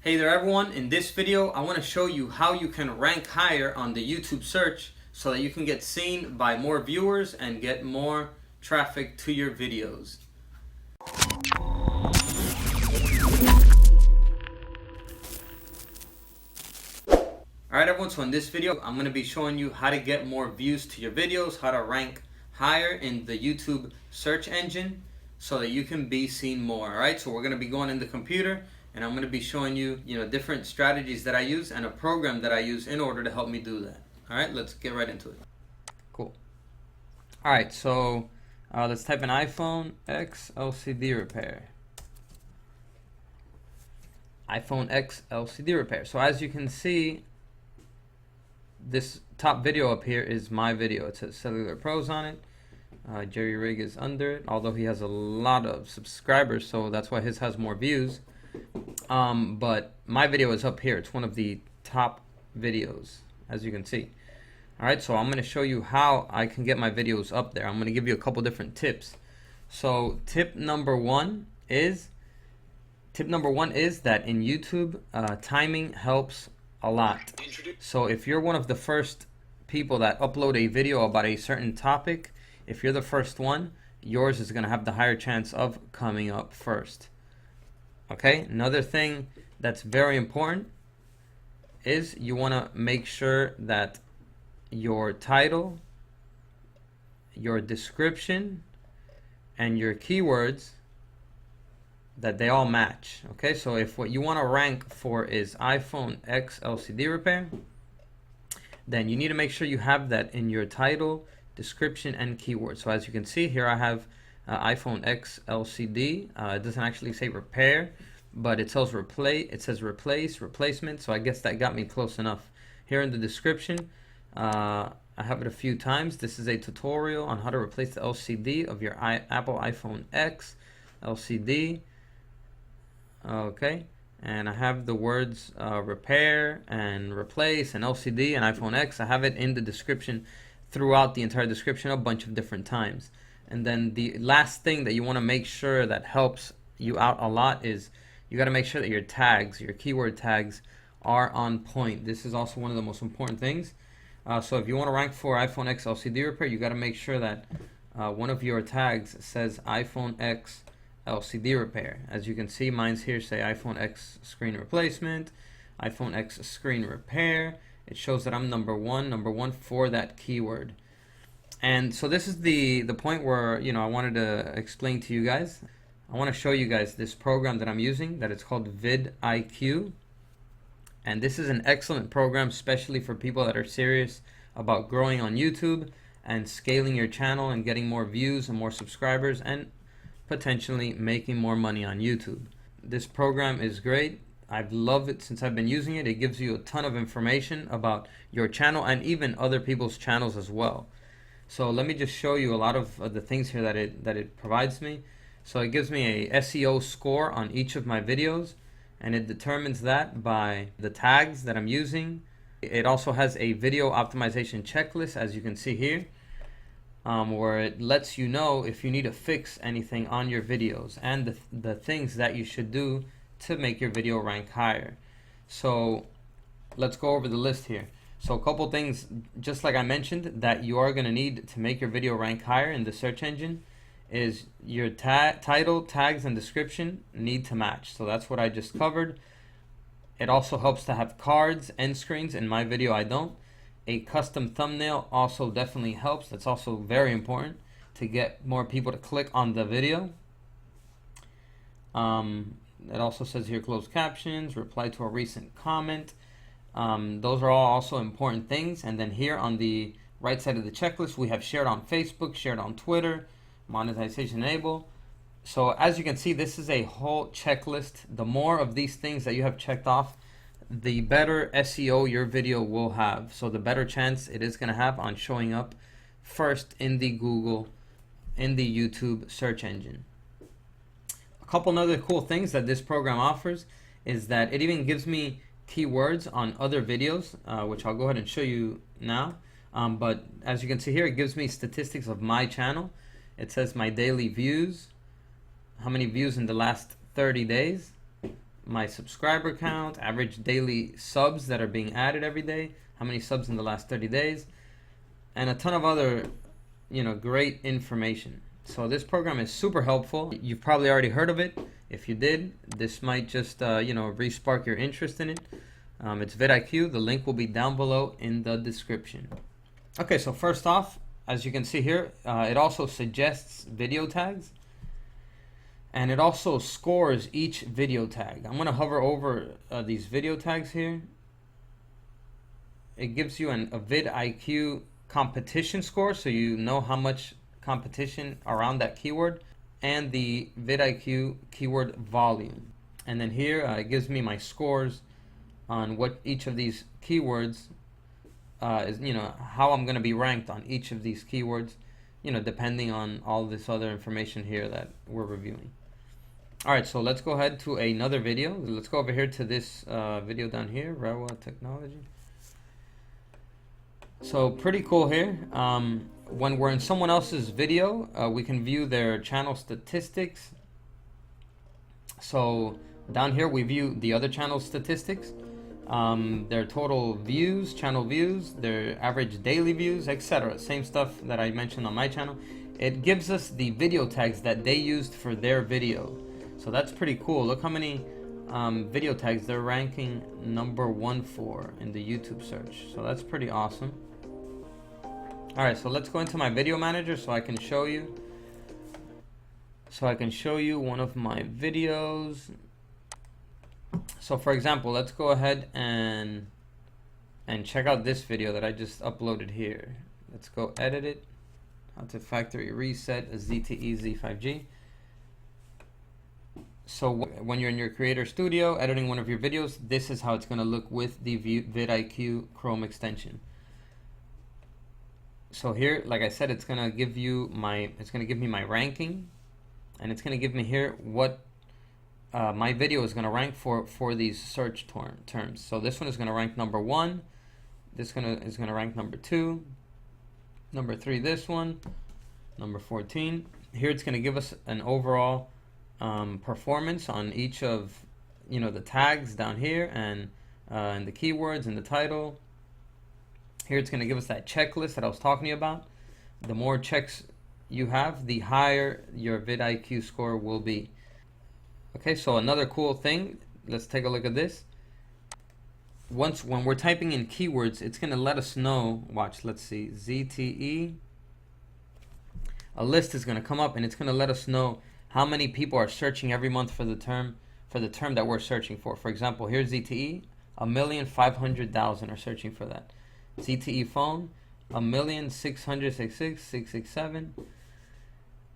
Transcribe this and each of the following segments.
Hey there everyone, in this video I want to show you how you can rank higher on the YouTube search so that you can get seen by more viewers and get more traffic to your videos. Alright everyone, so in this video I'm going to be showing you how to get more views to your videos, how to rank higher in the YouTube search engine so that you can be seen more. Alright, so we're going to be going in the computer and I'm going to be showing you, different strategies that I use and a program that I use in order to help me do that. Alright, let's get right into it. Cool. Alright, so let's type in iPhone X LCD repair. iPhone X LCD repair. So as you can see, this top video up here is my video. It says Cellular Pros on it. Jerry Rig is under it, although he has a lot of subscribers, so that's why his has more views. But my video is up here. It's one of the top videos, as you can see. Alright, so I'm going to show you how I can get my videos up there. I'm going to give you a couple different tips. So tip number one is that in YouTube, timing helps a lot. So if you're one of the first people that upload a video about a certain topic, if you're the first one, yours is going to have the higher chance of coming up first. Okay, another thing that's very important is you want to make sure that your title, your description, and your keywords, that they all match. Okay, so if what you want to rank for is iPhone X LCD repair, then you need to make sure you have that in your title, description, and keywords. So as you can see here, I have iPhone X LCD. It doesn't actually say repair, but it says replacement. So I guess that got me close enough. Here in the description, I have it a few times. This is a tutorial on how to replace the LCD of your Apple iPhone X LCD. Okay, and I have the words repair and replace and LCD and iPhone X. I have it in the description throughout the entire description a bunch of different times. And then the last thing that you want to make sure that helps you out a lot is you got to make sure that your tags, your keyword tags, are on point. This is also one of the most important things. So if you want to rank for iPhone X LCD repair, you got to make sure that one of your tags says iPhone X LCD repair. As you can see, mine's here say iPhone X screen replacement, iPhone X screen repair. It shows that I'm number one for that keyword. And so this is the point where I wanted to explain to you guys. I want to show you guys this program that I'm using, that it's called vidIQ. And this is an excellent program, especially for people that are serious about growing on YouTube and scaling your channel and getting more views and more subscribers and potentially making more money on YouTube. This program is great. I've loved it since I've been using it. It gives you a ton of information about your channel and even other people's channels as well. So let me just show you a lot of the things here that it provides me. So it gives me a SEO score on each of my videos, and it determines that by the tags that I'm using. It also has a video optimization checklist, as you can see here, where it lets you know if you need to fix anything on your videos and the things that you should do to make your video rank higher. So let's go over the list here. So a couple things, just like I mentioned, that you are going to need to make your video rank higher in the search engine is your title, tags, and description need to match. So that's what I just covered. It also helps to have cards, end screens. In my video, I don't. A custom thumbnail also definitely helps. That's also very important to get more people to click on the video. It also says here closed captions, reply to a recent comment. Those are all also important things. And then here on the right side of the checklist, we have shared on Facebook, shared on Twitter, monetization enable. So as you can see, this is a whole checklist. The more of these things that you have checked off, the better SEO your video will have. So the better chance it is going to have on showing up first in the YouTube search engine. A couple other cool things that this program offers is that it even gives me keywords on other videos, which I'll go ahead and show you now. But as you can see here, it gives me statistics of my channel. It says my daily views, how many views in the last 30 days, my subscriber count, average daily subs that are being added every day, how many subs in the last 30 days, and a ton of other, great information. So this program is super helpful. You've probably already heard of it. If you did, this might just, re-spark your interest in it. It's vidIQ. The link will be down below in the description. Okay, so first off, as you can see here, it also suggests video tags. And it also scores each video tag. I'm going to hover over these video tags here. It gives you a vidIQ competition score, so you know how much competition around that keyword, and the vidIQ keyword volume. And then here it gives me my scores on what each of these keywords is, how I'm going to be ranked on each of these keywords, depending on all this other information here that we're reviewing. All right, so let's go ahead to another video. Let's go over here to this video down here, Rawa Technology. So pretty cool here. When we're in someone else's video, we can view their channel statistics. So down here we view the other channel statistics, their total views, channel views, their average daily views, etc. Same stuff that I mentioned on my channel. It gives us the video tags that they used for their video. So that's pretty cool. Look how many video tags they're ranking #1 for in the YouTube search. So that's pretty awesome. All right, so let's go into my video manager so I can show you. One of my videos. So for example, let's go ahead and check out this video that I just uploaded here. Let's go edit it. How to factory reset a ZTE Z5G. So when you're in your Creator Studio editing one of your videos, this is how it's going to look with the vidIQ Chrome extension. So here, like I said, it's going to give me my ranking, and it's going to give me here what my video is going to rank for these search terms. So this one is going to rank #1. This is going to rank #2, #3 this one, #14. Here it's going to give us an overall performance on each of the tags down here, and the keywords and the title. Here it's going to give us that checklist that I was talking about. The more checks you have, the higher your vidIQ score will be. Okay, so another cool thing, let's take a look at this. When we're typing in keywords, it's going to let us know, watch, let's see, ZTE. A list is going to come up, and it's going to let us know how many people are searching every month for the term that we're searching for. For example, here's ZTE, 1,500,000 are searching for that. ZTE phone, 1,666,667.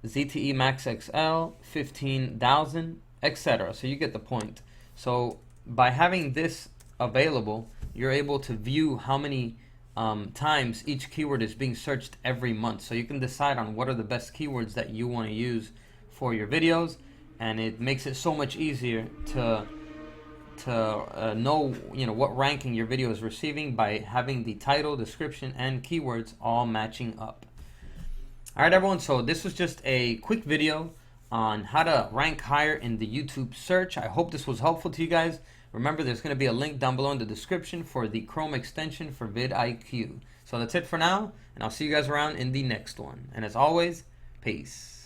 ZTE Max XL, 15,000, etc. So you get the point. So by having this available, you're able to view how many times each keyword is being searched every month. So you can decide on what are the best keywords that you want to use for your videos, and it makes it so much easier to know what ranking your video is receiving by having the title, description, and keywords all matching up. All right, everyone, so this was just a quick video on how to rank higher in the YouTube search. I hope this was helpful to you guys. Remember, there's going to be a link down below in the description for the Chrome extension for vidIQ. So that's it for now, and I'll see you guys around in the next one. And as always, peace.